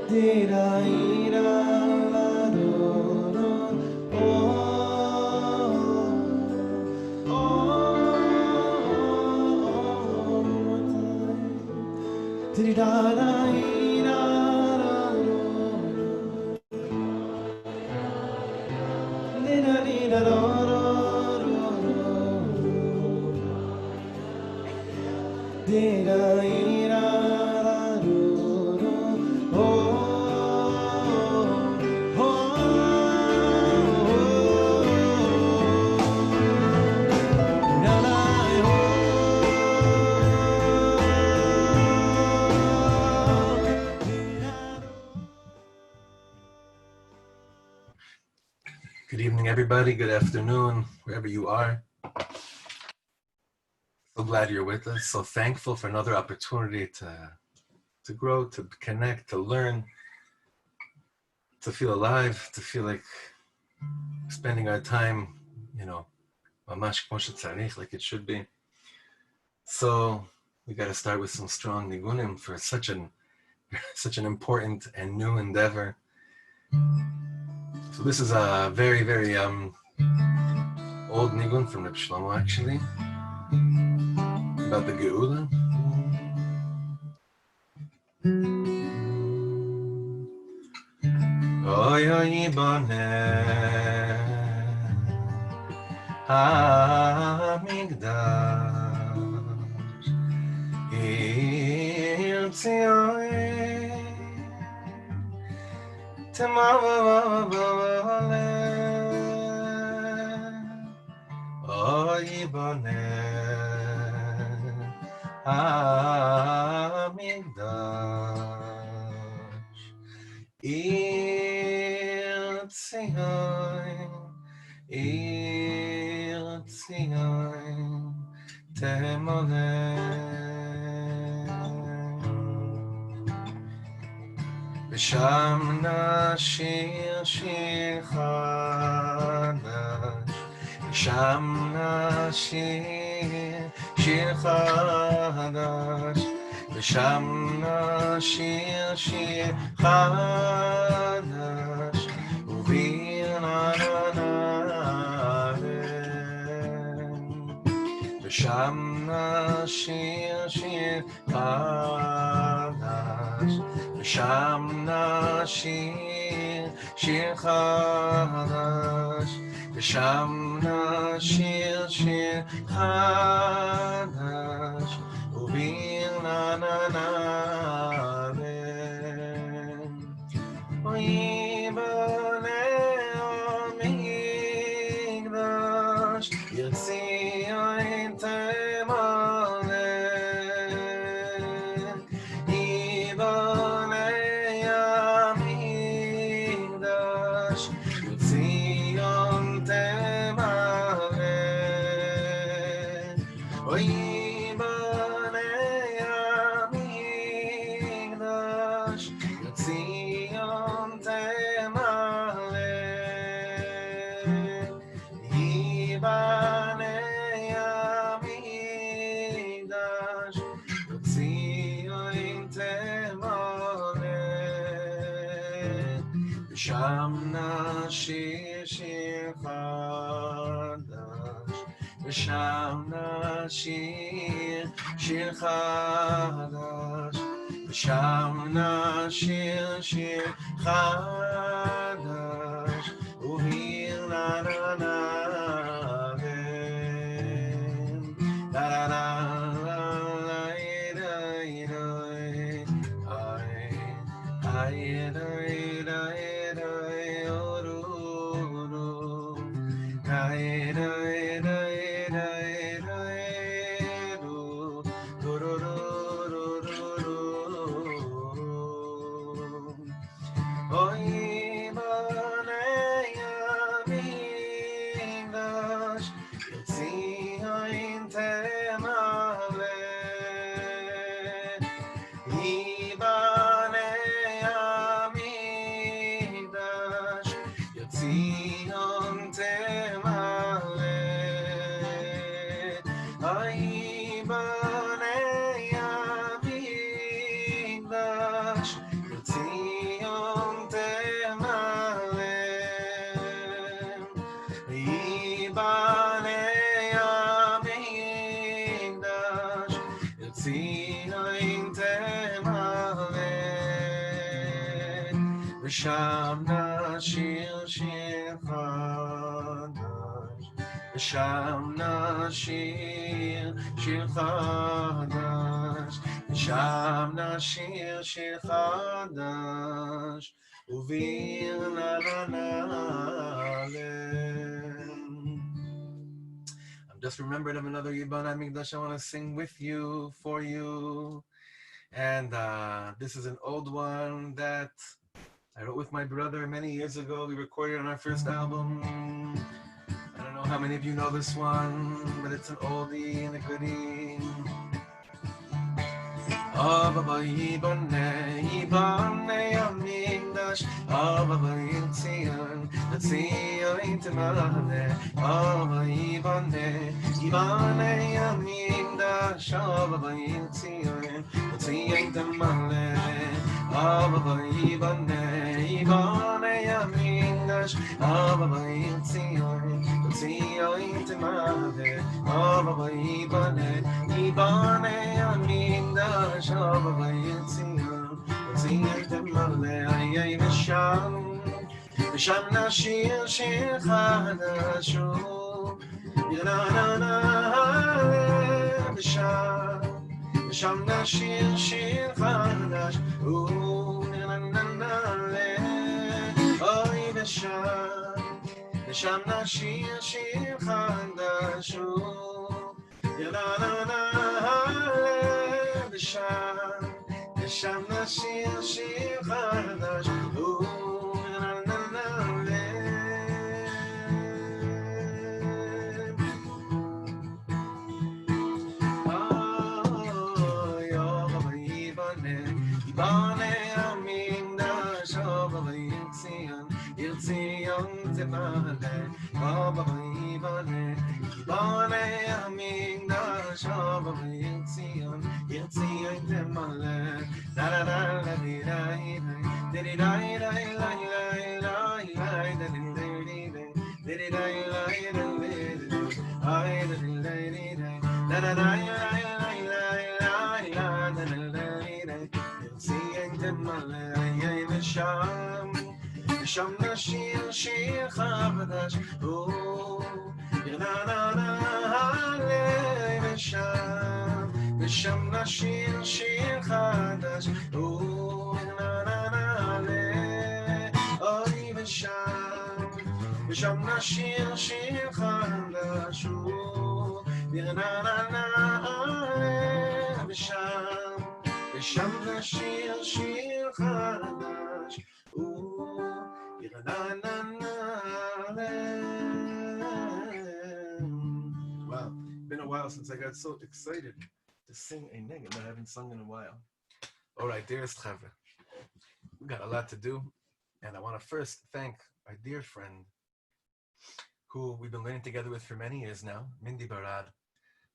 Good evening, everybody. Good afternoon, wherever you are. So glad you're with us. So thankful for another opportunity to grow, to connect, to learn, to feel alive, to feel like spending our time, mamash kmo shetzarich, like it should be. So we got to start with some strong nigunim for such an important and new endeavor. So this is a very, very old nigun from Reb Shlomo, actually, about the Geula. Oy oy boneh hamigdash Yirtzioy Temavavavavale Oy boneh hamigdash Yirtzioy Temoleh V'sham nashir shir chadash V'sham nashir shir chadash V'sham nashir shir chadash V'sham nashir shir chadash V'sham nashir shir chadash V'sham nashir shir chadash Uvir nananavim Oyibanei amigdash Yirtzioin temaleh Yibanei amigdash Yirtzion temaleh Oyibanei amigdash Yirtzion temaleh Yibanei amigdash Yirtzion temaleh V'sham nashir shir chadash V'sham nashir shir chadash V'sham nashir shir chadash Uvir nananavim Yibanei amigdash Yirtzion תמלא, ושם נשיר שיר חדש, ושם נשיר שיר חדש, ושם נשיר שיר חדש, וביר נעלה. I'm just remembered of another Yibon Amigdash I want to sing with you, for you. And this is an old one that I wrote with my brother many years ago. We recorded on our first album. I don't know how many of you know this one, but it's an oldie and a goodie. Haba yibane amigdash, Haba yitzion, Tzion temale. Haba yibane amigdash, Haba yitzion, Tzion temale. Haba yibane amigdash, Haba yitzion, Tzion temale. Haba yibane amigdash, Haba yitzion, Tzion temale. ושם נשיר שיר חדש, ושם נשיר שיר חדש, אוי ושם נשיר שיר חדש, ושם נשיר שיר חדש, ושם נשיר שיר חדש, ושם נשיר שיר חדש, אוי ושם נשיר שיר חדש, ושם נשיר שיר חדש. Wow, been a while since I got so excited to sing a nigga that I haven't sung in a while. All right, dearest Chava, we got a lot to do, and I want to first thank our dear friend who we've been learning together with for many years now, Mindy Barad,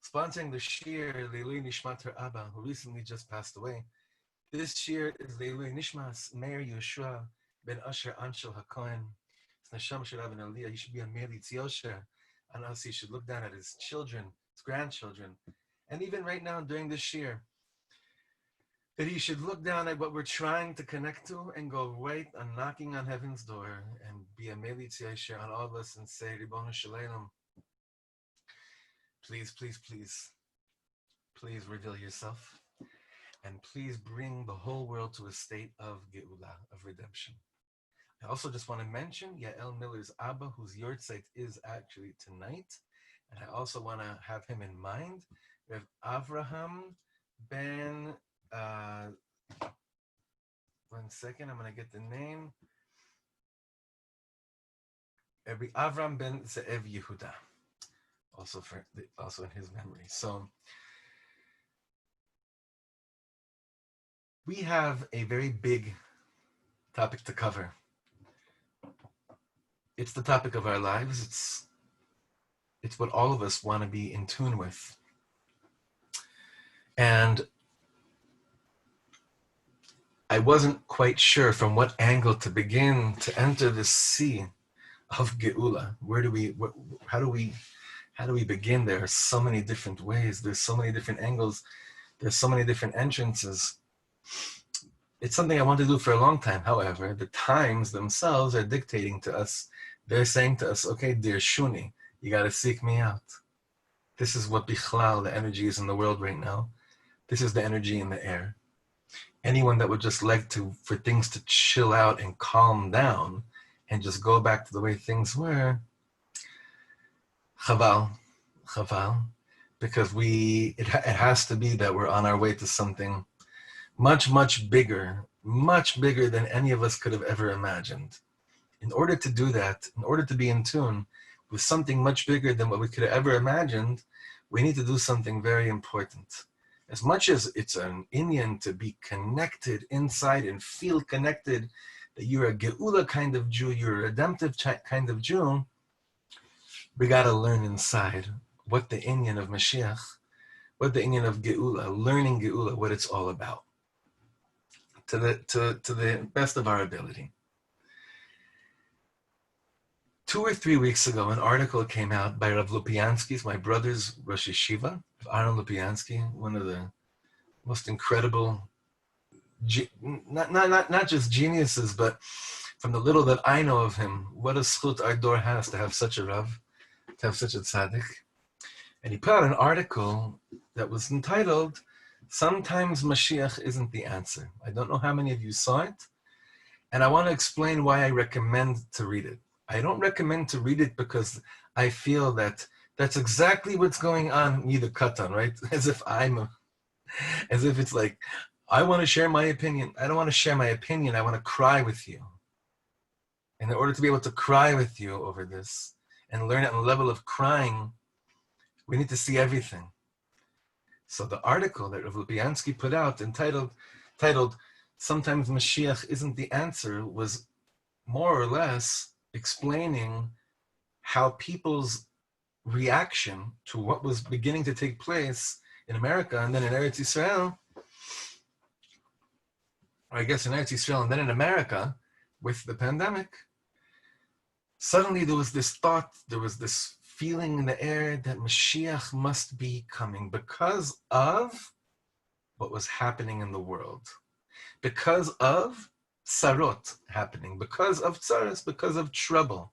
sponsoring the shir Leilui Nishmat her Abba, who recently just passed away. This shir is Leilui Nishmas Meir Yeshua Ben Asher Anshel HaKohen. It's Neshama Shirav and Aliyah. He should be a Meir Litziosher, and us he should look down at his children, his grandchildren, and even right now during this year, that he should look down at what we're trying to connect to and go right on knocking on heaven's door and be a Meir Litziosher on all of us and say, Ribono Shel Olam, please, please, please, please reveal yourself, and please bring the whole world to a state of Geula, of redemption. I also just want to mention Yael Miller's Abba, whose yahrzeit is actually tonight. And I also want to have him in mind. We have Avraham ben, one second, I'm going to get the name. Avram ben Ze'ev Yehuda, also in his memory. So we have a very big topic to cover. It's the topic of our lives. It's what all of us want to be in tune with. And I wasn't quite sure from what angle to begin to enter the sea of Geula. How do we begin? There are so many different ways. There's so many different angles There's so many different entrances. It's something I wanted to do for a long time. However, the times themselves are dictating to us. They're saying to us, okay, dear Shuni, you got to seek me out. This is what Bichlal, the energy is in the world right now. This is the energy in the air. Anyone that would just like for things to chill out and calm down and just go back to the way things were, chaval, because it has to be that we're on our way to something much, much bigger than any of us could have ever imagined. In order to do that, in order to be in tune with something much bigger than what we could have ever imagined, we need to do something very important. As much as it's an inyan to be connected inside and feel connected, that you're a Geula kind of Jew, you're a redemptive kind of Jew, we got to learn inside what the inyan of Mashiach, what the inyan of Geula, learning Geula, what it's all about, to the best of our ability. 2 or 3 weeks ago, an article came out by Rav Lupiansky's, my brother's Rosh Yeshiva, Aaron Lupiansky, one of the most incredible, not just geniuses, but from the little that I know of him, what a schut our door has to have such a Rav, to have such a tzaddik. And he put out an article that was entitled, Sometimes Mashiach Isn't the Answer. I don't know how many of you saw it, and I want to explain why I recommend to read it. I don't recommend to read it because I feel that that's exactly what's going on, me the Katan, right? As if it's like, I want to share my opinion. I don't want to share my opinion. I want to cry with you. And in order to be able to cry with you over this and learn at the level of crying, we need to see everything. So the article that Rav Lupiansky put out entitled, Sometimes Mashiach Isn't the Answer, was more or less explaining how people's reaction to what was beginning to take place in America and then in Eretz Yisrael, or I guess in Eretz Yisrael and then in America with the pandemic, suddenly there was this thought, there was this feeling in the air that Mashiach must be coming because of what was happening in the world, because of sarot happening, because of tsaras, because of trouble,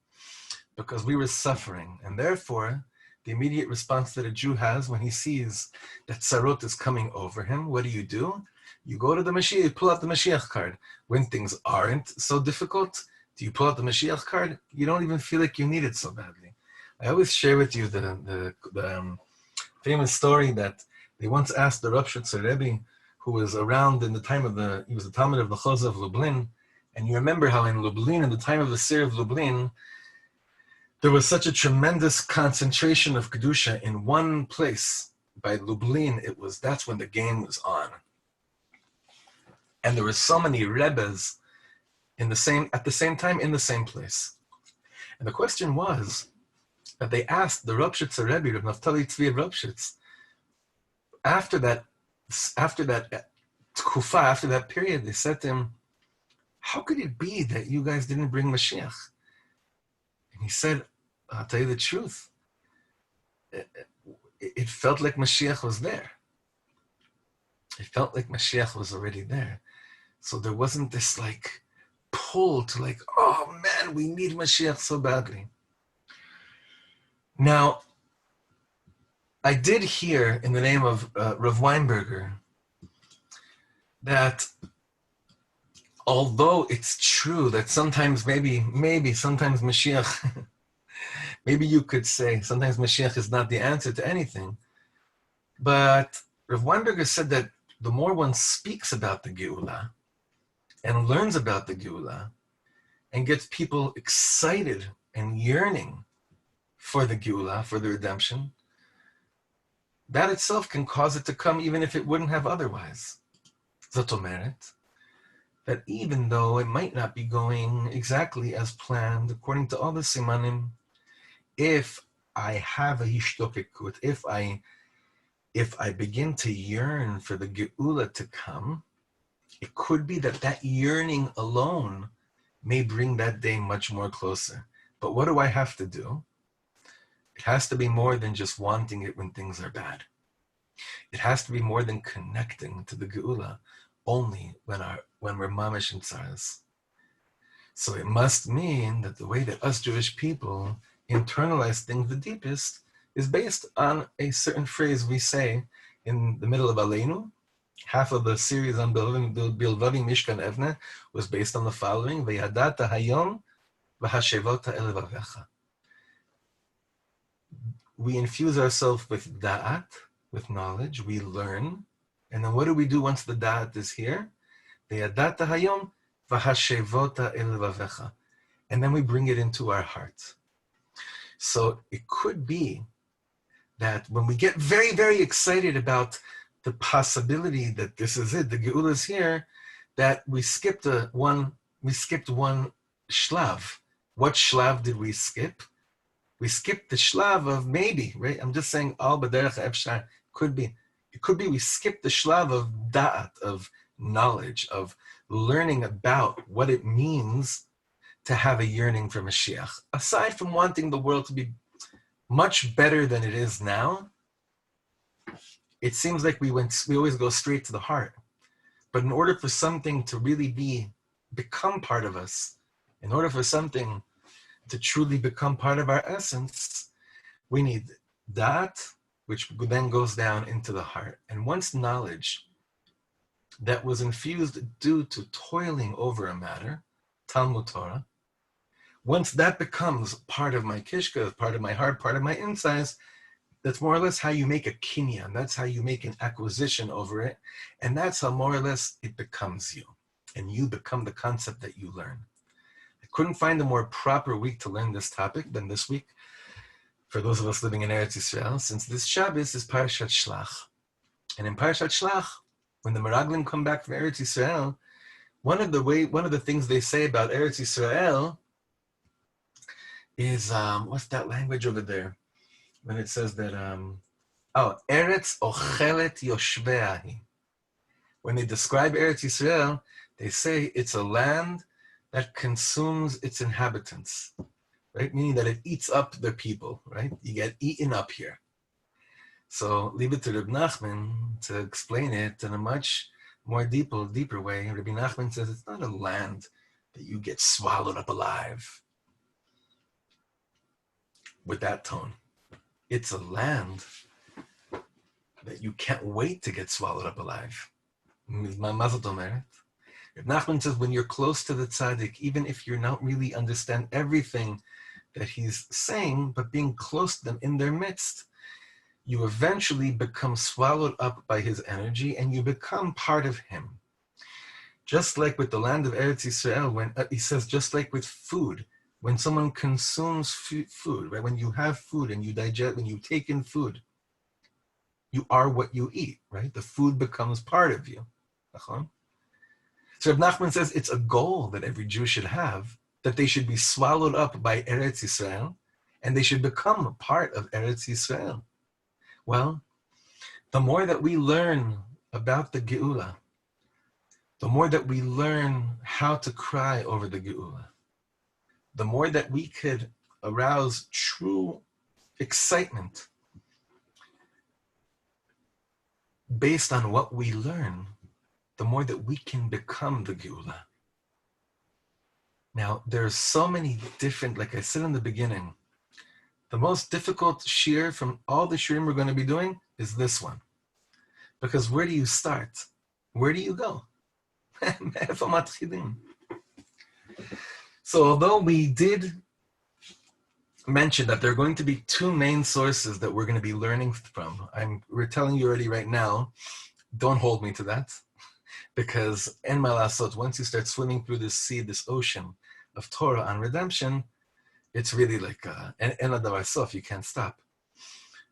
because we were suffering. And therefore, the immediate response that a Jew has when he sees that sarot is coming over him, what do? You go to the Mashiach, you pull out the Mashiach card. When things aren't so difficult, do you pull out the Mashiach card? You don't even feel like you need it so badly. I always share with you the famous story that they once asked the Rav Shitzer Rebbe, who was around in the time of he was the Talmud of the Chozeh of Lublin, and you remember how in Lublin, in the time of the Sir of Lublin, there was such a tremendous concentration of Kedusha in one place. By Lublin, that's when the game was on. And there were so many Rebbes at the same time in the same place. And the question was that they asked the Rav Shitzer Rebbe, Rav Naftali Tzvi Ropshitz, after that tkufa, after that period, they said to him, how could it be that you guys didn't bring Mashiach? And he said, I'll tell you the truth. It felt like Mashiach was there. It felt like Mashiach was already there. So there wasn't this like pull to like, oh man, we need Mashiach so badly. Now, I did hear in the name of Rav Weinberger that although it's true that sometimes maybe sometimes Mashiach, maybe you could say sometimes Mashiach is not the answer to anything, but Rav Weinberger said that the more one speaks about the Geula and learns about the Geula and gets people excited and yearning for the Geula, for the redemption, that itself can cause it to come even if it wouldn't have otherwise. Zot omeret, that even though it might not be going exactly as planned, according to all the simanim, if I have a hishtokekut, if I begin to yearn for the Geula to come, it could be that yearning alone may bring that day much more closer. But what do I have to do? It has to be more than just wanting it when things are bad. It has to be more than connecting to the Geula only when we're mamish in tzaras. So it must mean that the way that us Jewish people internalize things the deepest is based on a certain phrase we say in the middle of Aleinu. Half of the series on Bilvavi Mishkan Evne was based on the following: V'yadata hayom v'hashevota elevavecha. We infuse ourselves with da'at, with knowledge, we learn, and then what do we do once the da'at is here? V'yadata hayom v'hashevota elevavecha. And then we bring it into our heart. So it could be that when we get very, very excited about the possibility that this is it, the Geula is here, that we skipped one shlav. What shlav did we skip? We skipped the shlav of maybe, right? I'm just saying al b'derech efshar. Could be. It could be we skipped the shlav of da'at, of knowledge, of learning about what it means to have a yearning for Mashiach. Aside from wanting the world to be much better than it is now, it seems like we always go straight to the heart. But in order for something to really become part of us, in order for something to truly become part of our essence, we need that, which then goes down into the heart. And once knowledge that was infused due to toiling over a matter, Talmud Torah, once that becomes part of my kishka, part of my heart, part of my insides, that's more or less how you make a kinyan. That's how you make an acquisition over it. And that's how more or less it becomes you. And you become the concept that you learn. I couldn't find a more proper week to learn this topic than this week for those of us living in Eretz Yisrael, since this Shabbos is Parashat Shlach. And in Parashat Shlach, when the Meraglim come back from Eretz Yisrael, one of the things they say about Eretz Yisrael is, what's that language over there? When it says that, Eretz ochelet yoshveahi. When they describe Eretz Yisrael, they say it's a land that consumes its inhabitants, right? Meaning that it eats up the people, right? You get eaten up here. So leave it to Reb Nachman to explain it in a much more deeper way. Rabbi Nachman says it's not a land that you get swallowed up alive with that tone. It's a land that you can't wait to get swallowed up alive. My Mazel Tov Meret. Rabbi Nachman says when you're close to the tzaddik, even if you're not really understand everything that he's saying, but being close to them in their midst, you eventually become swallowed up by his energy and you become part of him. Just like with the land of Eretz Yisrael, when he says, just like with food, when someone consumes food, right? When you have food and you digest, when you take in food, you are what you eat, right? The food becomes part of you. So Reb Nachman says it's a goal that every Jew should have, that they should be swallowed up by Eretz Yisrael and they should become a part of Eretz Yisrael. Well, the more that we learn about the Geula, the more that we learn how to cry over the Geula, the more that we could arouse true excitement based on what we learn, the more that we can become the Geula. Now, there's so many different, like I said in the beginning, the most difficult shir from all the shirim we're going to be doing is this one. Because where do you start? Where do you go? So although we did mention that there are going to be two main sources that we're going to be learning from, we're telling you already right now, don't hold me to that. Because en malasot, once you start swimming through this sea, this ocean of Torah on redemption, it's really like en adavar sof, you can't stop.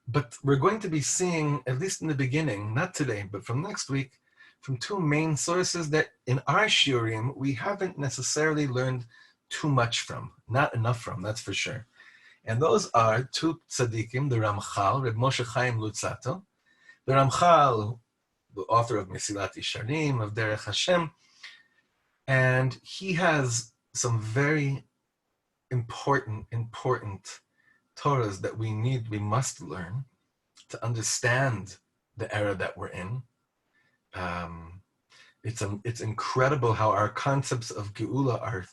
But we're going to be seeing, at least in the beginning, not today, but from next week, from two main sources that in our shiurim, we haven't necessarily learned too much from, not enough from, that's for sure. And those are two tzaddikim, the Ramchal, Reb Moshe Chaim Lutzato, the Ramchal, the author of Mesilat Yesharim, of Derech Hashem, and he has some very important Torahs that we must learn to understand the era that we're in. It's incredible how our concepts of Geula are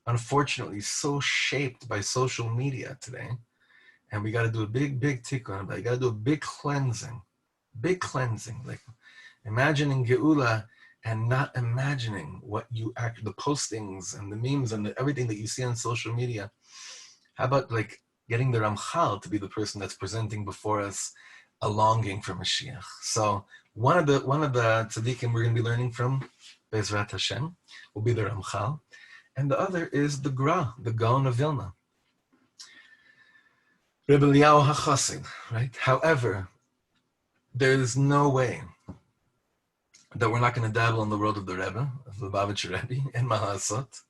unfortunately so shaped by social media today. And we got to do a big tikkun. You got to do a big cleansing. Like imagining Geula and not imagining what you actually, the postings and the memes and everything that you see on social media. How about like getting the Ramchal to be the person that's presenting before us a longing for Mashiach? So one of the tzaddikim we're going to be learning from, Bezrat Hashem, will be the Ramchal, and the other is the Gra, the Gaon of Vilna, Rebbe Eliyahu HaChassid, right? However, there is no way that we're not going to dabble in the world of the Rebbe, of the Lubavitcher Rebbe, and Mahasot.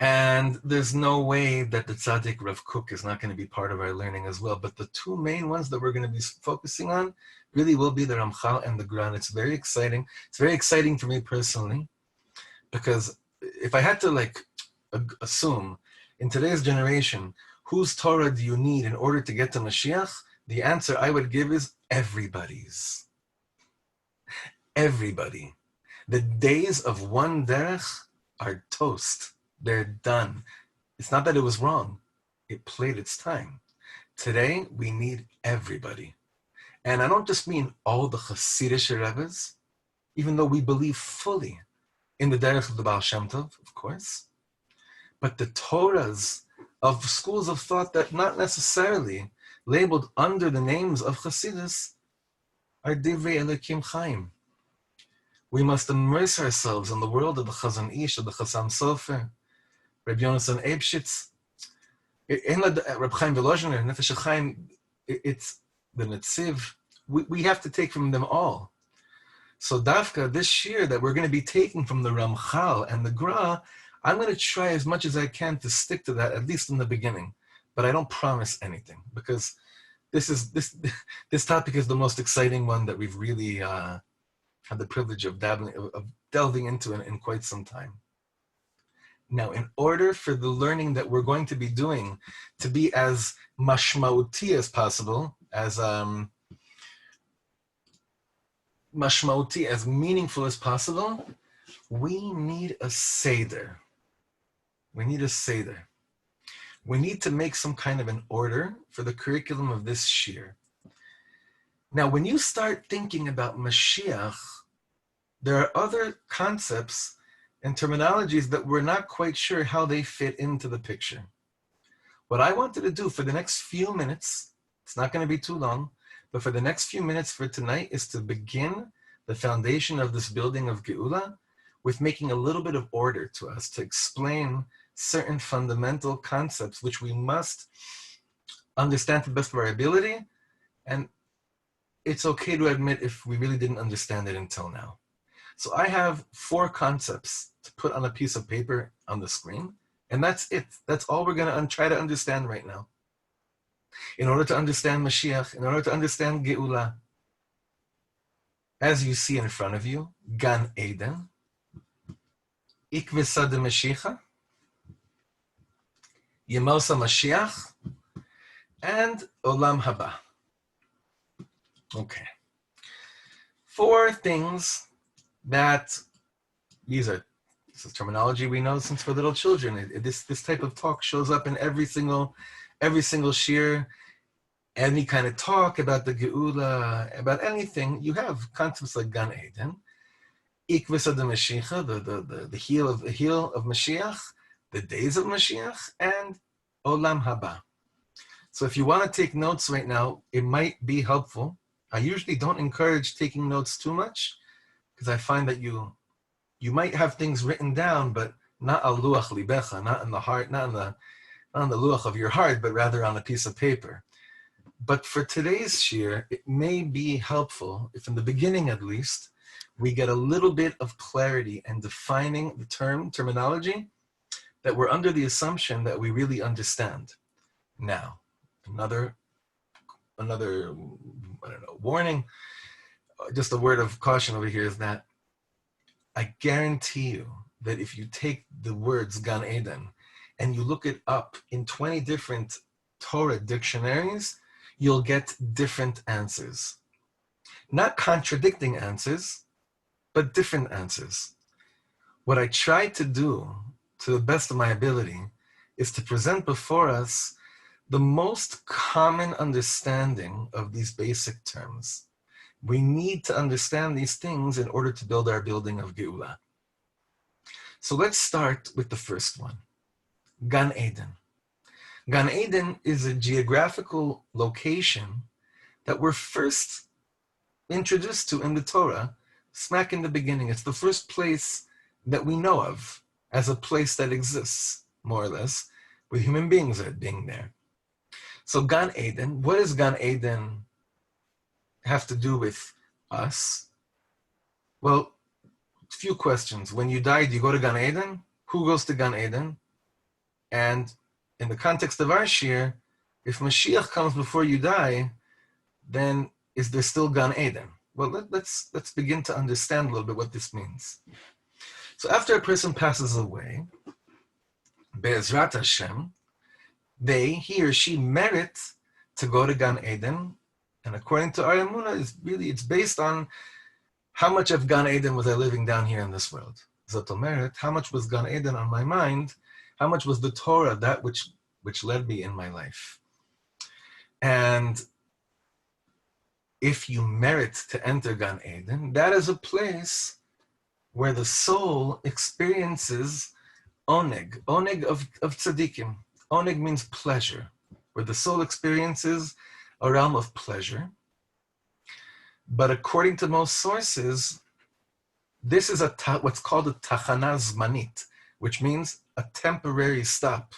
And there's no way that the Tzaddik Rav Kook is not going to be part of our learning as well. But the two main ones that we're going to be focusing on really will be the Ramchal and the Gran. It's very exciting. It's very exciting for me personally, because if I had to like assume in today's generation, whose Torah do you need in order to get to Mashiach? The answer I would give is everybody's. Everybody. The days of one derech are toast. They're done. It's not that it was wrong. It played its time. Today, we need everybody. And I don't just mean all the Hasidic Rebbes, even though we believe fully in the derech of the Baal Shem Tov, of course, but the Torahs of schools of thought that not necessarily labeled under the names of Hasidus are Divrei Elokim Chaim. We must immerse ourselves in the world of the Chazon Ish, of the Chassam Sofer, Reb Yonason Eibshitz, Reb Chaim Volozhiner, Nefesh Chaim, it's the Netziv. We have to take from them all. So Dafka, this year that we're going to be taking from the Ramchal and the Gra, I'm going to try as much as I can to stick to that, at least in the beginning. But I don't promise anything, because this topic is the most exciting one that we've really had the privilege of delving into in quite some time. Now, in order for the learning that we're going to be doing to be as mashmauti as possible, as mashmauti, as meaningful as possible, we need a seder. We need a seder. We need to make some kind of an order for the curriculum of this year. Now, when you start thinking about Mashiach, there are other concepts and terminologies that we're not quite sure how they fit into the picture. What I wanted to do for the next few minutes, it's not going to be too long, but for the next few minutes for tonight is to begin the foundation of this building of Geula with making a little bit of order to us, to explain certain fundamental concepts which we must understand to the best of our ability. And it's okay to admit if we really didn't understand it until now. So I have 4 concepts to put on a piece of paper on the screen, and that's it. That's all we're going to try to understand right now. In order to understand Mashiach, in order to understand Geula, as you see in front of you, Gan Eden, Ikvesa de Mashiach, Yemosa Mashiach, and Olam Haba. Okay. 4 things that this is terminology we know since we're little children. This type of talk shows up in every single shir. Any kind of talk about the Geula, about anything, you have concepts like Gan Eden, Ikvesa de Mashiach, the heel of Mashiach, the days of Mashiach, and Olam Haba. So if you want to take notes right now, it might be helpful. I usually don't encourage taking notes too much, because I find that you might have things written down, but not al luach libecha, not in the heart, not on the luach of your heart, but rather on a piece of paper. But for today's shir, it may be helpful if in the beginning at least, we get a little bit of clarity and defining the terminology that we're under the assumption that we really understand. Now, another warning, just a word of caution over here is that I guarantee you that if you take the words Gan Eden and you look it up in 20 different Torah dictionaries, you'll get different answers. not contradicting answers, but different answers. What I try to do, to the best of my ability, is to present before us the most common understanding of these basic terms. We need to understand these things in order to build our building of Geula. So let's start with the first one, Gan Eden. Gan Eden is a geographical location that we're first introduced to in the Torah, smack in the beginning. It's the first place that we know of as a place that exists, more or less, with human beings being there. So Gan Eden, what does Gan Eden have to do with us? Well, a few questions. When you die, do you go to Gan Eden? Who goes to Gan Eden? And in the context of our shir, if Mashiach comes before you die, then is there still Gan Eden? Well, let's begin to understand a little bit what this means. So after a person passes away, Be'ezrat Hashem, he or she merit to go to Gan Eden. And according to our Emunah, it's based on how much of Gan Eden was I living down here in this world. Zot omeret, how much was Gan Eden on my mind? How much was the Torah, that which led me in my life? And if you merit to enter Gan Eden, that is a place where the soul experiences oneg of tzaddikim. Oneg means pleasure, where the soul experiences a realm of pleasure. But according to most sources, this is what's called a tachana zmanit, which means a temporary stop.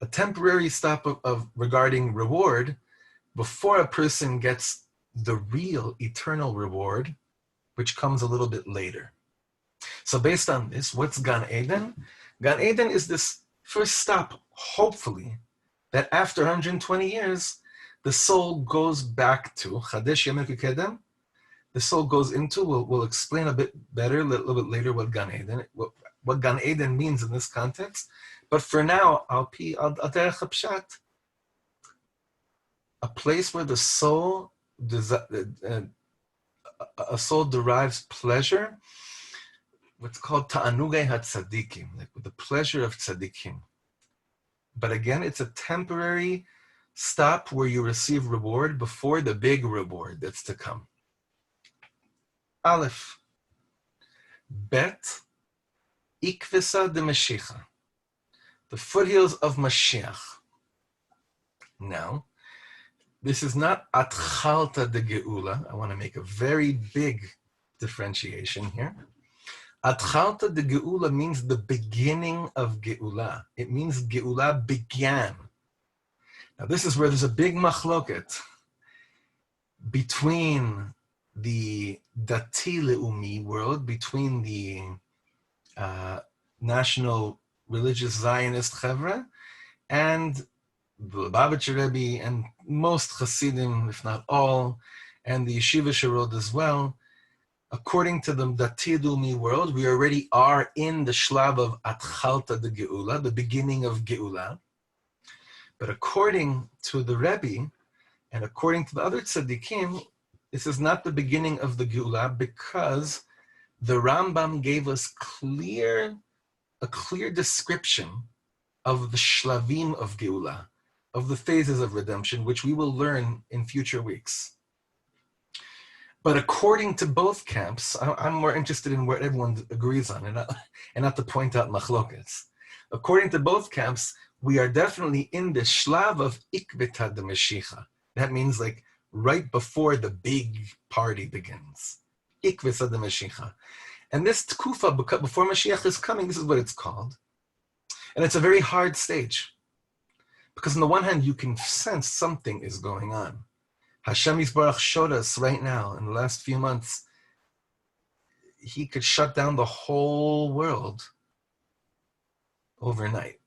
A temporary stop of regarding reward before a person gets the real eternal reward, which comes a little bit later. So based on this, what's Gan Eden? Gan Eden is this first stop, hopefully, that after 120 years, the soul goes back to Chadesh Yamim Kedem. The soul goes into, we'll explain a bit better, a little bit later what Gan Eden, what Gan Eden means in this context. But for now, al derech hapshat, a place where the soul, a soul derives pleasure, what's called ta'anugei hatzadikim, like with the pleasure of tzadikim. But again, it's a temporary stop where you receive reward before the big reward that's to come. Aleph. Bet. Ikvisa de Mashiach. The foothills of Mashiach. Now, this is not Atchalta de Geula. I want to make a very big differentiation here. Atchalta de Geula means the beginning of Geula. It means Geula began. Now this is where there's a big machloket between the Dati Leumi world, between the national religious Zionist Chevra and the Lubavitcher Rebbe and most Hasidim, if not all, and the Yeshiva world as well. According to the Dati Leumi world, we already are in the shlav of Atchalta de Geula, the beginning of Geula. But according to the Rebbe and according to the other tzaddikim, this is not the beginning of the Geula because the Rambam gave us a clear description of the shlavim of Geula, of the phases of redemption, which we will learn in future weeks. But according to both camps, I'm more interested in what everyone agrees on and not to point out machlokets. According to both camps, we are definitely in the shlav of ikvita de Mashiach. That means like right before the big party begins. Ikvita de Mashiach. And this tkufa, before Mashiach is coming, this is what it's called. And it's a very hard stage. Because on the one hand, you can sense something is going on. Hashem Yisbarach showed us right now, in the last few months, he could shut down the whole world overnight.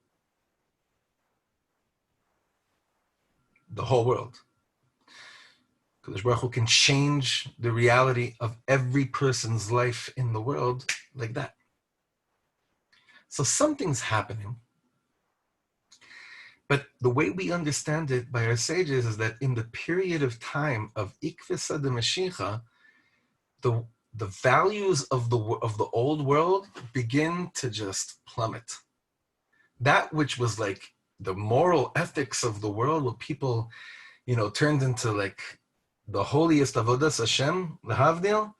The whole world. Because Baruch Hu can change the reality of every person's life in the world like that. So something's happening. But the way we understand it by our sages is that in the period of time of Ikvisa de Mashiach, the values of the old world begin to just plummet. That which was like the moral ethics of the world, what people, turned into like the holiest avodas Hashem, the Havdil,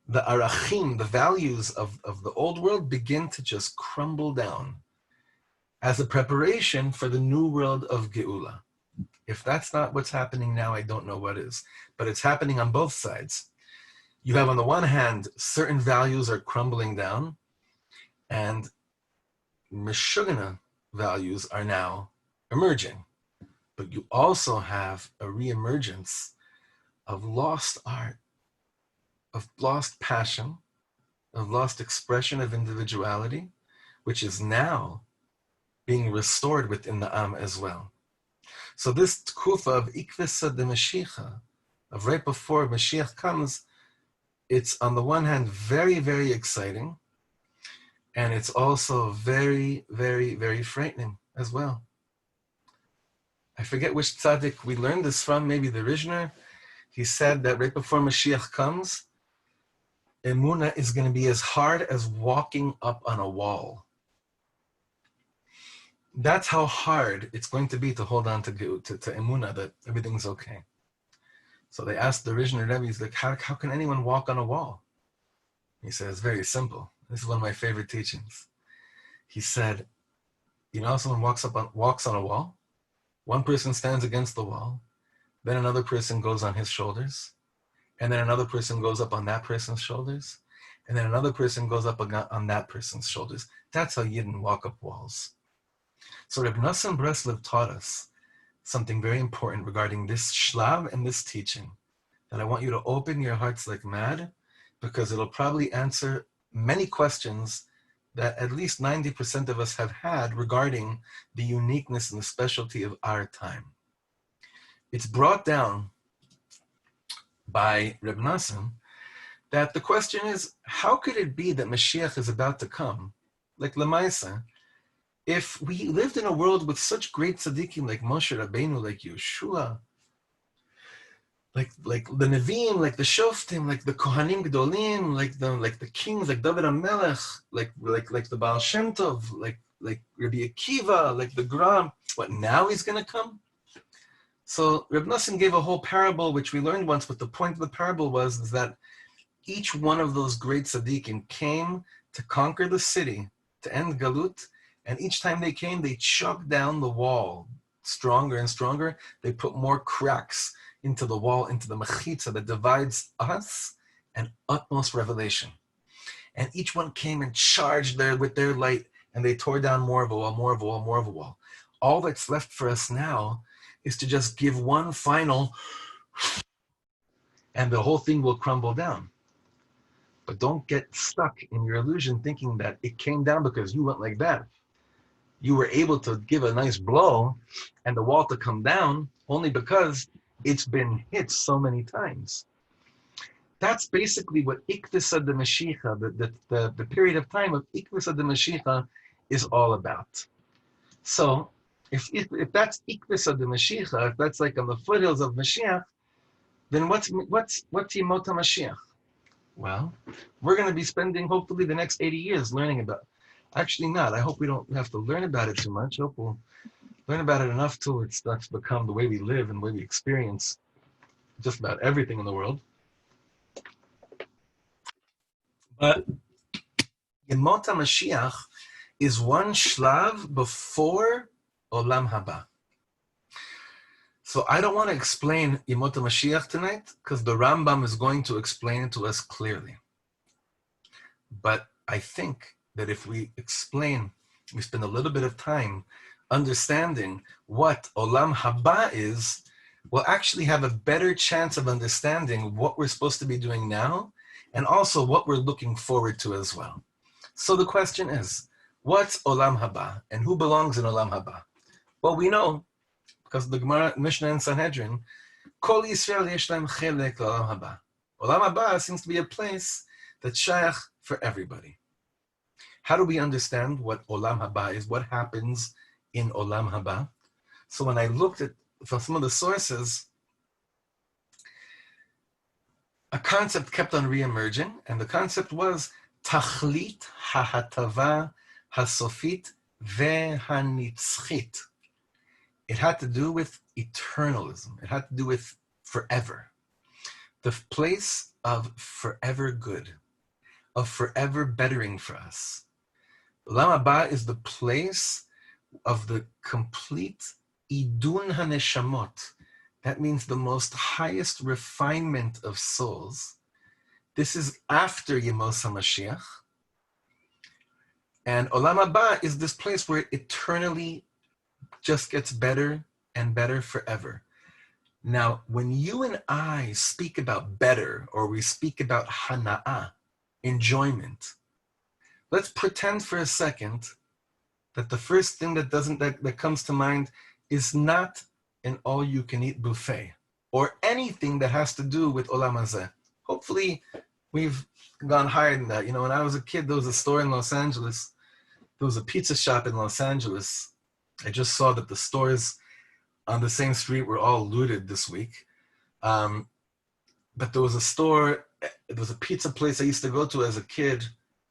the arachim, the values of the old world begin to just crumble down as a preparation for the new world of Geula. If that's not what's happening now, I don't know what is. But it's happening on both sides. You have, on the one hand, certain values are crumbling down, and Meshugana values are now emerging. But you also have a reemergence of lost art, of lost passion, of lost expression of individuality, which is now being restored within the Am as well. So this tkufa of Ikvisa de Mashiach, of right before Mashiach comes, it's on the one hand very, very exciting, and it's also very, very, very frightening as well. I forget which tzaddik we learned this from, maybe the Rishner. He said that right before Mashiach comes, Emunah is going to be as hard as walking up on a wall. That's how hard it's going to be to hold on to Emunah, that everything's okay. So they asked the Rishner Rebbe, he's like, how can anyone walk on a wall? He says, very simple. This is one of my favorite teachings. He said, someone walks on a wall. One person stands against the wall. Then another person goes on his shoulders. And then another person goes up on that person's shoulders. And then another person goes up on that person's shoulders. That's how Yidden walk up walls. So Reb Nosson Breslev taught us something very important regarding this shlav and this teaching, that I want you to open your hearts like mad, because it'll probably answer many questions that at least 90% of us have had regarding the uniqueness and the specialty of our time. It's brought down by Reb Nosson that the question is, how could it be that Mashiach is about to come, like Lamaisa, if we lived in a world with such great tzaddikim like Moshe Rabbeinu, like Yeshua, like the Nevi'im, like the Shoftim, like the Kohanim Gdolim, like the kings, like David HaMelech, like the Baal Shem Tov, like Rabbi Akiva, like the Gram. What, now he's going to come? So Reb Nosson gave a whole parable, which we learned once, but the point of the parable was that each one of those great tzaddikim came to conquer the city, to end Galut, and each time they came, they chucked down the wall stronger and stronger. They put more cracks into the wall, into the mechitza that divides us and utmost revelation. And each one came and charged there with their light, and they tore down more of a wall, more of a wall, more of a wall. All that's left for us now is to just give one final, and the whole thing will crumble down. But don't get stuck in your illusion thinking that it came down because you went like that. You were able to give a nice blow and the wall to come down only because it's been hit so many times. That's basically what Ikvisa de Mashiach, the period of time of Ikvisa de Mashiach, is all about. So if that's Ikvisa de Mashiach, if that's like on the foothills of Mashiach, then what's Yemot HaMashiach? Well, we're going to be spending hopefully the next 80 years learning about it. Actually not. I hope we don't have to learn about it too much. I hope we'll learn about it enough till it starts to become the way we live and the way we experience just about everything in the world. But Yemot HaMashiach is one shlav before Olam Haba. So I don't want to explain Yemot HaMashiach tonight because the Rambam is going to explain it to us clearly. But I think that if we spend a little bit of time understanding what Olam Haba is, we'll actually have a better chance of understanding what we're supposed to be doing now and also what we're looking forward to as well. So the question is, what's Olam Haba and who belongs in Olam Haba? Well, we know, because the Gemara, Mishnah and Sanhedrin, Kol Yisrael yesh lahem chelek Olam Haba. Olam Haba seems to be a place that's shayach for everybody. How do we understand what Olam Haba is? What happens in Olam Haba? So when I looked at from some of the sources, a concept kept on reemerging, and the concept was tachlit hahatava hasofit vehanitzchit. It had to do with eternalism. It had to do with forever. The place of forever good, of forever bettering for us. Olam Haba is the place of the complete idun haneshamot. That means the most highest refinement of souls. This is after Yemos HaMashiach. And Olam Haba is this place where it eternally just gets better and better forever. Now, when you and I speak about better, or we speak about hana'ah, enjoyment, let's pretend for a second that the first thing that comes to mind is not an all-you-can-eat buffet, or anything that has to do with Olam Hazeh. Hopefully, we've gone higher than that. You know, when I was a kid, there was a store in Los Angeles. There was a pizza shop in Los Angeles. I just saw that the stores on the same street were all looted this week. But there was a store, there was a pizza place I used to go to as a kid.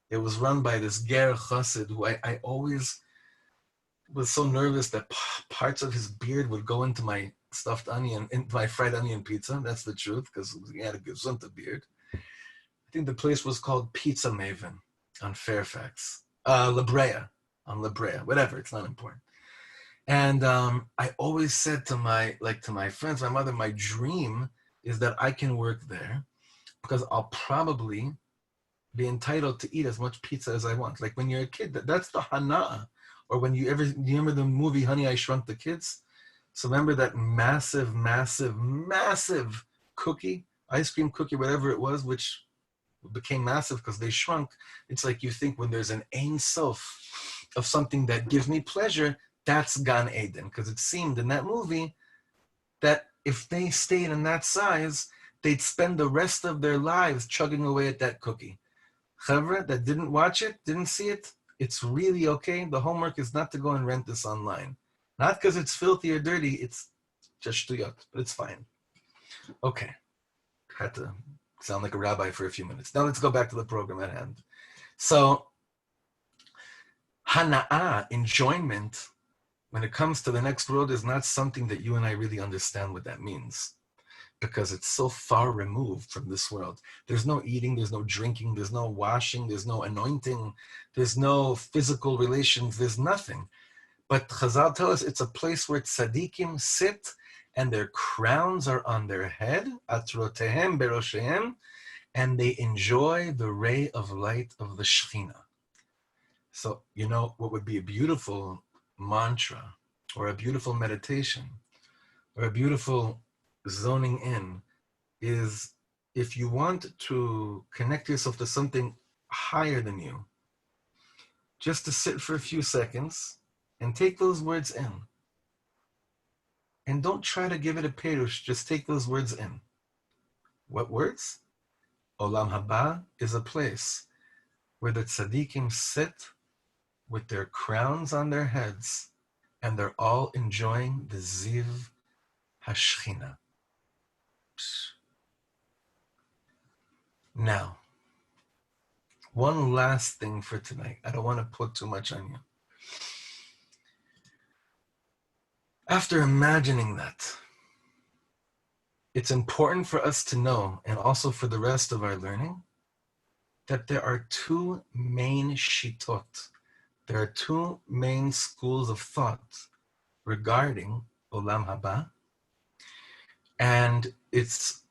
It was run by this Ger Chassid, who I always was so nervous that parts of his beard would go into my stuffed onion, into my fried onion pizza. That's the truth, because he had a gesunta beard. I think the place was called Pizza Maven on Fairfax. La Brea, on La Brea, whatever, it's not important. And I always said to my friends, my mother, my dream is that I can work there because I'll probably be entitled to eat as much pizza as I want. Like when you're a kid, that's the hana. Or when you remember the movie Honey, I Shrunk the Kids? So remember that massive, massive, massive cookie, ice cream cookie, whatever it was, which became massive because they shrunk. It's like you think when there's an Ein Sof of something that gives me pleasure, that's Gan Eden. Because it seemed in that movie that if they stayed in that size, they'd spend the rest of their lives chugging away at that cookie. Chavra that didn't watch it, didn't see it, it's really okay. The homework is not to go and rent this online. Not because it's filthy or dirty, it's just shtuyot, but it's fine. Okay, had to sound like a rabbi for a few minutes. Now let's go back to the program at hand. So, hana'ah, enjoyment, when it comes to the next world, is not something that you and I really understand what that means, because it's so far removed from this world. There's no eating, there's no drinking, there's no washing, there's no anointing, there's no physical relations, there's nothing. But Chazal tell us it's a place where tzaddikim sit and their crowns are on their head, atrotehem beroshehem, and they enjoy the ray of light of the Shekhinah. So, you know, what would be a beautiful mantra, or a beautiful meditation, or a beautiful zoning in, is if you want to connect yourself to something higher than you, just to sit for a few seconds and take those words in. And don't try to give it a perush, just take those words in. What words? Olam Haba is a place where the tzaddikim sit with their crowns on their heads and they're all enjoying the Ziv HaShechina. Now, one last thing for tonight. I don't want to put too much on you. After imagining that, it's important for us to know, and also for the rest of our learning, that there are two main shitot. There are two main schools of thought regarding Olam Haba, and it's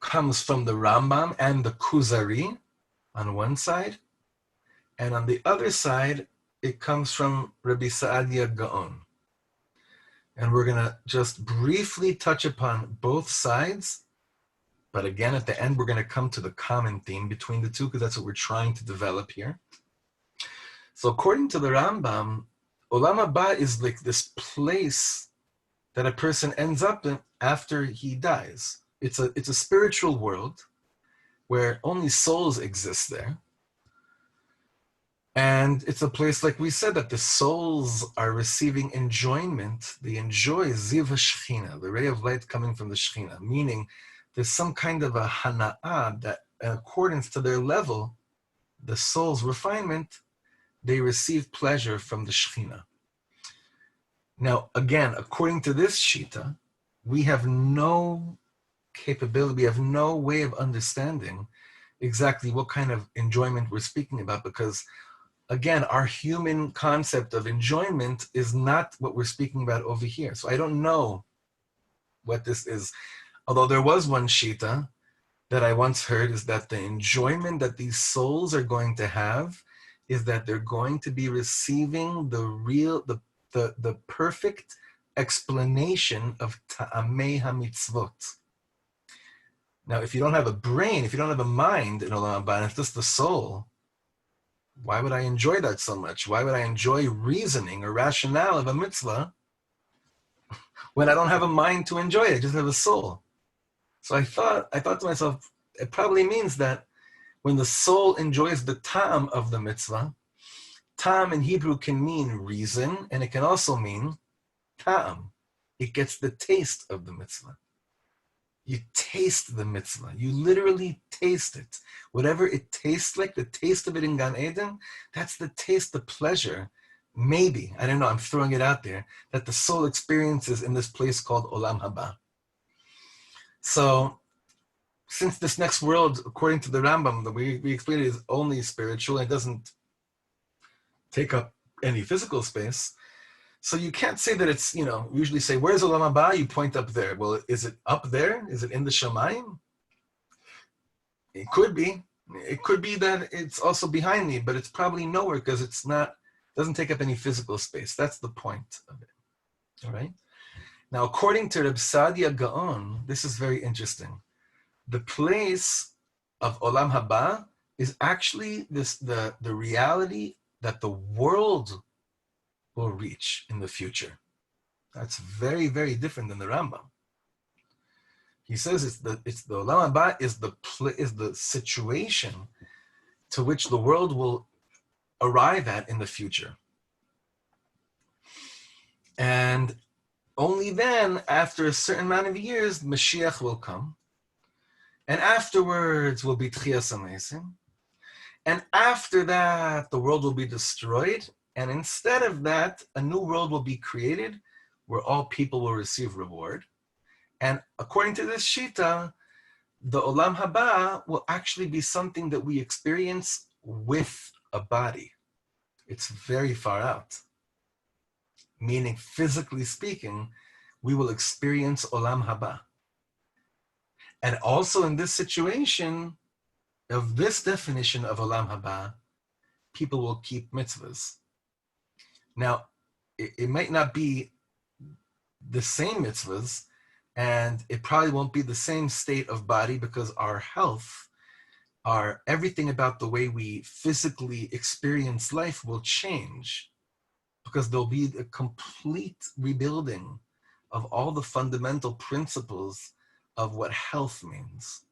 comes from the Rambam and the Kuzari on one side, and on the other side, it comes from Rabbi Saadia Gaon. And we're going to just briefly touch upon both sides, but again, at the end, we're going to come to the common theme between the two, because that's what we're trying to develop here. So according to the Rambam, Olam Haba is like this place that a person ends up in after he dies. It's a spiritual world where only souls exist there. And it's a place, like we said, that the souls are receiving enjoyment. They enjoy Ziv HaShechina, the ray of light coming from the Shechina, meaning there's some kind of a hana'ah that, in accordance to their level, the soul's refinement, they receive pleasure from the Shechina. Now, again, according to this Shita, we have no capability, we have no way of understanding exactly what kind of enjoyment we're speaking about, because again, our human concept of enjoyment is not what we're speaking about over here. So I don't know what this is. Although there was one Shita that I once heard, is that the enjoyment that these souls are going to have is that they're going to be receiving the perfect explanation of Ta'amei HaMitzvot. Now, if you don't have a brain, if you don't have a mind in Olam Haba, and it's just the soul, why would I enjoy that so much? Why would I enjoy reasoning or rationale of a mitzvah when I don't have a mind to enjoy it? I just have a soul. So I thought to myself, it probably means that when the soul enjoys the ta'am of the mitzvah, ta'am in Hebrew can mean reason, and it can also mean ta'am. It gets the taste of the mitzvah. You taste the mitzvah. You literally taste it. Whatever it tastes like, the taste of it in Gan Eden, that's the taste, the pleasure, maybe, I don't know, I'm throwing it out there, that the soul experiences in this place called Olam Haba. So, since this next world, according to the Rambam, that we explained, is only spiritual, it doesn't take up any physical space, so you can't say that it's, we usually say, where's Olam Haba? You point up there. Well, is it up there? Is it in the Shamayim? It could be. It could be that it's also behind me, but it's probably nowhere because doesn't take up any physical space. That's the point of it. All right? Now, according to Reb Sadia Gaon, this is very interesting. The place of Olam Haba is actually the reality that the world will reach in the future. That's very, very different than the Rambam. He says it's the Olam Haba is the situation to which the world will arrive at in the future. And only then, after a certain amount of years, Mashiach will come. And afterwards will be Tchias HaMeisim. And after that, the world will be destroyed. And instead of that, a new world will be created where all people will receive reward. And according to this Shita, the Olam Haba will actually be something that we experience with a body. It's very far out. Meaning, physically speaking, we will experience Olam Haba. And also in this situation, of this definition of Olam Haba, people will keep mitzvahs. Now, it might not be the same mitzvahs, and it probably won't be the same state of body because our health, everything about the way we physically experience life will change, because there'll be a complete rebuilding of all the fundamental principles of what health means.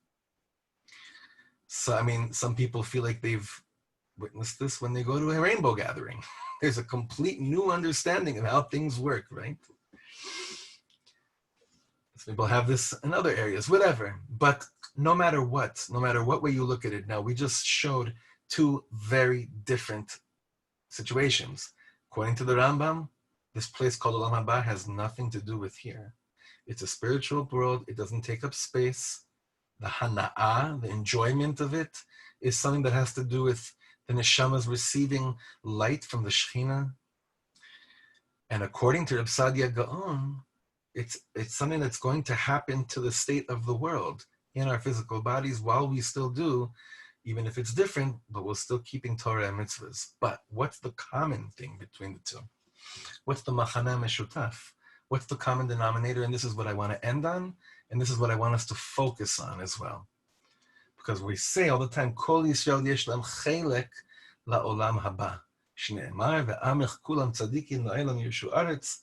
So, some people feel like they've witnessed this when they go to a rainbow gathering. There's a complete new understanding of how things work, right? Some people have this in other areas, whatever. But no matter what way you look at it, now we just showed two very different situations. According to the Rambam, this place called Olam Haba has nothing to do with here. It's a spiritual world. It doesn't take up space. The hana'ah, the enjoyment of it, is something that has to do with the neshamas receiving light from the Shechina. And according to Reb Sadia Gaon, it's something that's going to happen to the state of the world in our physical bodies while we still do, even if it's different, but we're still keeping Torah and mitzvahs. But what's the common thing between the two? What's the machana meshutaf? What's the common denominator? And this is what I want to end on, and this is what I want us to focus on as well. Because we say all the time, Kol Yisrael yesh lam chelek la'olam haba. Shne'emar ve'amech kulam tzadikim la'elam yushu aretz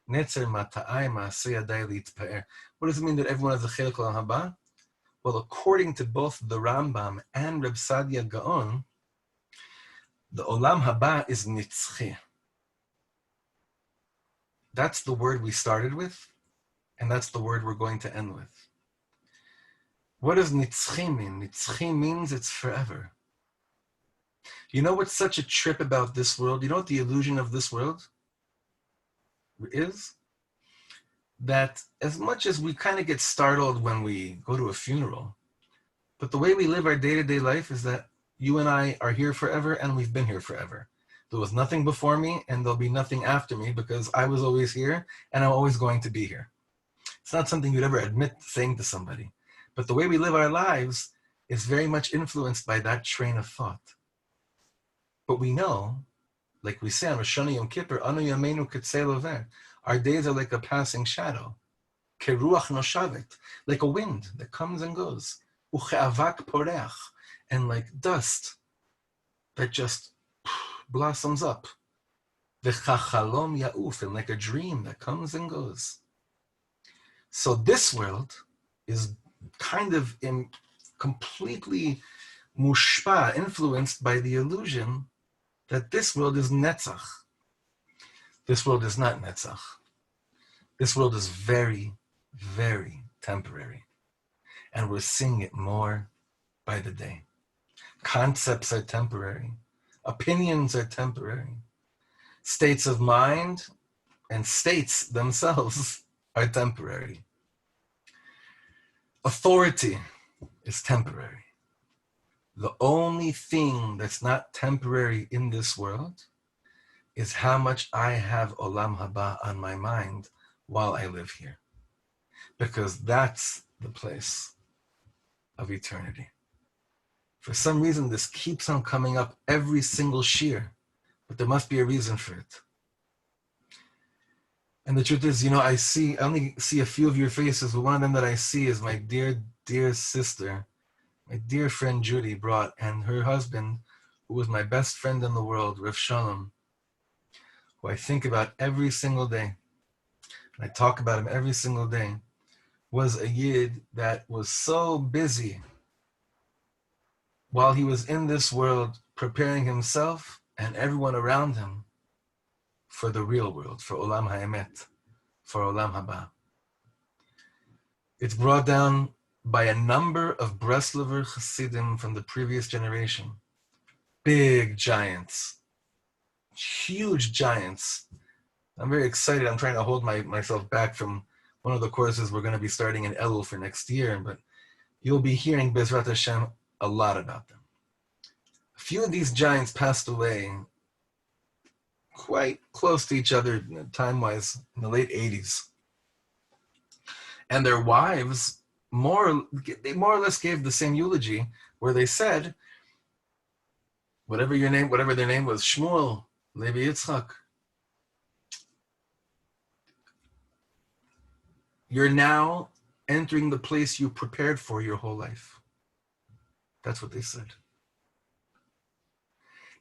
netzer mata'ai ma'aseh yadai litpa'er. What does it mean that everyone has a chelek la'olam haba? Well, according to both the Rambam and Reb Sadia Gaon, The Olam Haba is nitzchi. That's the word we started with, and that's the word we're going to end with. What does nitzchi mean? Nitzchi means it's forever. You know what's such a trip about this world? You know what the illusion of this world is? That as much as we kind of get startled when we go to a funeral, but the way we live our day-to-day life is that you and I are here forever and we've been here forever. There was nothing before me and there'll be nothing after me because I was always here and I'm always going to be here. It's not something you'd ever admit saying to somebody. But the way we live our lives is very much influenced by that train of thought. But we know, like we say on Rosh Hashanah Yom Kippur, Anu Yameinu Ketzei Lover, our days are like a passing shadow. Keruach noshavet, like a wind that comes and goes. Ucheavak poreach, and like dust that just blossoms up. V'chachalom yauf, and like a dream that comes and goes. So this world is kind of completely mushpa, influenced by the illusion that this world is netzach. This world is not netzach. This world is very, very temporary. And we're seeing it more by the day. Concepts are temporary. Opinions are temporary. States of mind and states themselves are temporary. Authority is temporary. The only thing that's not temporary in this world is how much I have Olam Haba on my mind while I live here. Because that's the place of eternity. For some reason, this keeps on coming up every single shir, but there must be a reason for it. And the truth is, I only see a few of your faces, but one of them that I see is my dear, dear sister, my dear friend Judy brought, and her husband, who was my best friend in the world, Rav Shalom, who I think about every single day, and I talk about him every single day, was a yid that was so busy while he was in this world preparing himself and everyone around him for the real world, for Olam HaEmet, for Olam Haba. It's brought down by a number of Breslover Hasidim from the previous generation. Big giants, huge giants. I'm very excited. I'm trying to hold myself back from one of the courses we're going to be starting in Elul for next year, but you'll be hearing Bezrat Hashem a lot about them. A few of these giants passed away quite close to each other time-wise in the late 80s. And their wives they more or less gave the same eulogy where they said, whatever their name was, Shmuel, Levi Yitzchak, you're now entering the place you prepared for your whole life. That's what they said.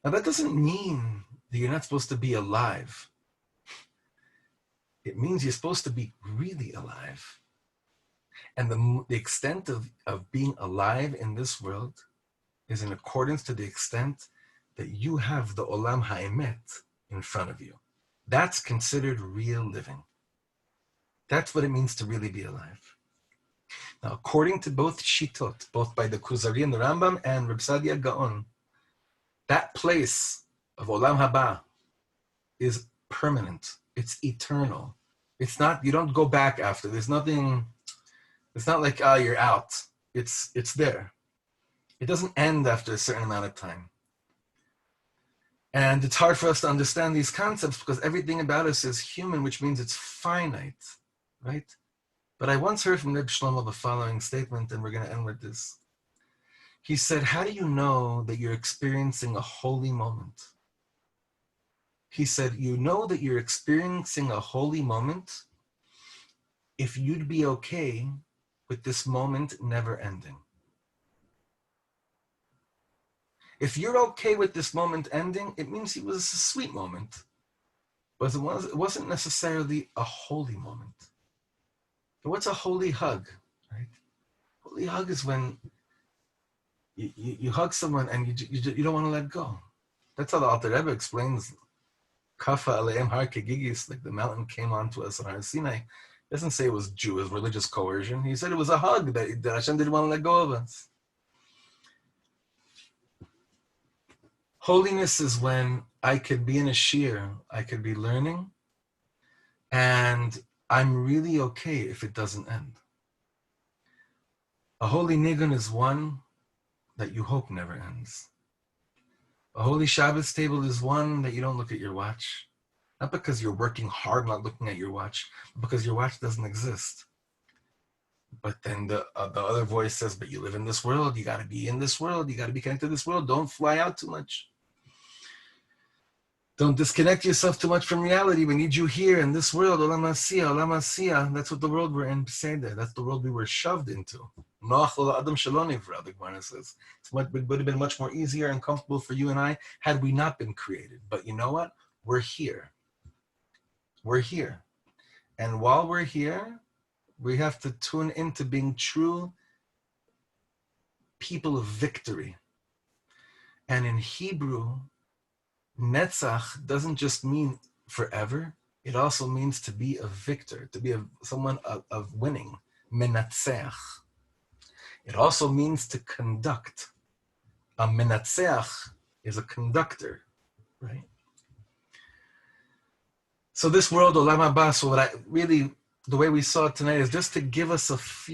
Now that doesn't mean that you're not supposed to be alive. It means you're supposed to be really alive. And the extent of being alive in this world is in accordance to the extent that you have the Olam HaEmet in front of you. That's considered real living. That's what it means to really be alive. Now, according to both Shitot, both by the Kuzari and the Rambam and Reb Sadia Gaon, that place of Olam Haba is permanent. It's eternal. It's not, you don't go back after. There's nothing, it's not like, you're out. It's there. It doesn't end after a certain amount of time. And it's hard for us to understand these concepts because everything about us is human, which means it's finite, right? But I once heard from Reb Shlomo the following statement, and we're going to end with this. He said, how do you know that you're experiencing a holy moment? He said, you know that you're experiencing a holy moment if you'd be okay with this moment never ending. If you're okay with this moment ending, it means it was a sweet moment, but it wasn't necessarily a holy moment. But what's a holy hug, right? Holy hug is when you hug someone and you don't want to let go. That's how the Alter Rebbe explains Kafa Aleim Har Kegigis, like the mountain came onto us on Har Sinai. He doesn't say it was Jewish religious coercion. He said it was a hug that Hashem didn't want to let go of us. Holiness is when I could be in a shir, I could be learning, and I'm really okay if it doesn't end. A holy nigun is one that you hope never ends. A holy Shabbos table is one that you don't look at your watch. Not because you're working hard not looking at your watch, but because your watch doesn't exist. But then the other voice says, but you live in this world, you got to be in this world, you got to be connected to this world, don't fly out too much. Don't disconnect yourself too much from reality. We need you here in this world. Olam Asiyah, Olam Asiyah. That's what the world we're in. That's the world we were shoved into. Noach lo Adam shelo nivra, the Gemara says. It would have been much more easier and comfortable for you and I had we not been created. But you know what? We're here. We're here. And while we're here, we have to tune into being true people of victory. And in Hebrew, Netzach doesn't just mean forever. It also means to be a victor, to be someone of winning. Menatzeach. It also means to conduct. A menatzeach is a conductor, right? So this world, Olam Haba, so the way we saw it tonight is just to give us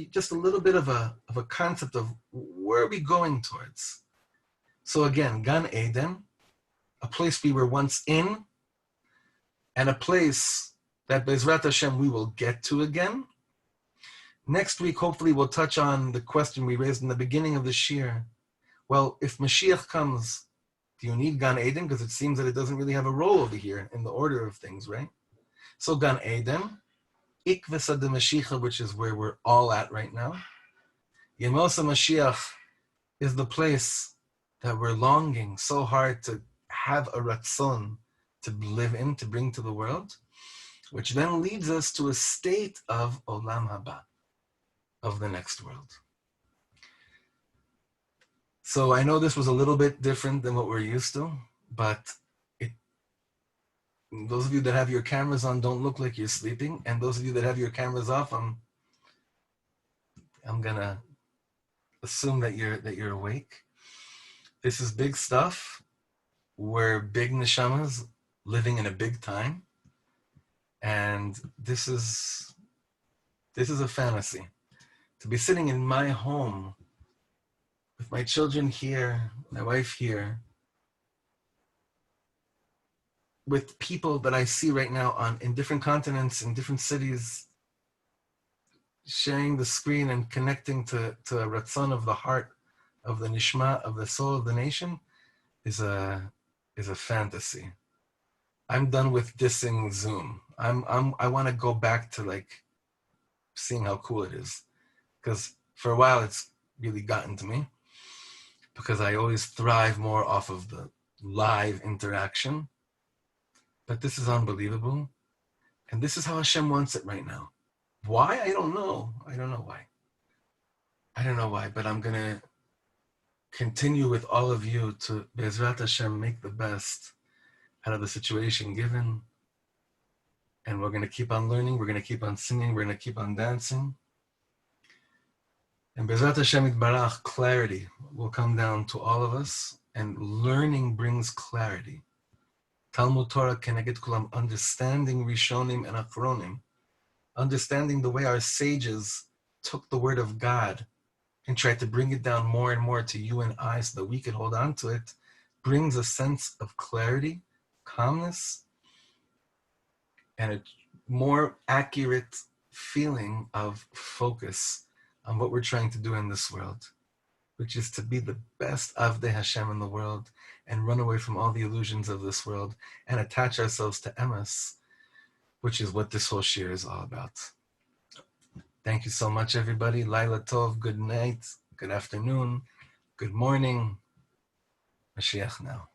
just a little bit of a concept of where are we going towards. So again, Gan Eden, a place we were once in, and a place that Bezrat Hashem we will get to again. Next week, hopefully, we'll touch on the question we raised in the beginning of the shir. Well, if Mashiach comes, do you need Gan Eden? Because it seems that it doesn't really have a role over here in the order of things, right? So Gan Eden, Ikvesa de Mashiach, which is where we're all at right now. Yemosa Mashiach is the place that we're longing so hard to have a ratzon to live in, to bring to the world, which then leads us to a state of Olam Haba, of the next world. So I know this was a little bit different than what we're used to, but those of you that have your cameras on don't look like you're sleeping, and those of you that have your cameras off, I'm gonna assume that you're awake. This is big stuff. We're big neshamas living in a big time, and this is a fantasy. To be sitting in my home with my children here, my wife here, with people that I see right now in different continents, in different cities, sharing the screen and connecting to a ratzon of the heart, of the nishma, of the soul of the nation, is a fantasy. I'm done with dissing Zoom. I want to go back to like seeing how cool it is, because for a while it's really gotten to me, because I always thrive more off of the live interaction. But this is unbelievable, and this is how Hashem wants it right now. Why? I don't know. I don't know why, but I'm gonna continue with all of you to Be'ezrat Hashem make the best out of the situation given. And we're going to keep on learning, we're going to keep on singing, we're going to keep on dancing. And Be'ezrat Hashem Yitbarach, clarity will come down to all of us, and learning brings clarity. Talmud Torah Keneged Kulam, understanding Rishonim and Achronim, understanding the way our sages took the word of God and tried to bring it down more and more to you and I so that we could hold on to it, brings a sense of clarity, calmness, and a more accurate feeling of focus on what we're trying to do in this world, which is to be the best Avdei Hashem in the world and run away from all the illusions of this world and attach ourselves to Emes, which is what this whole shir is all about. Thank you so much, everybody. Laila Tov, good night, good afternoon, good morning. Mashiach now.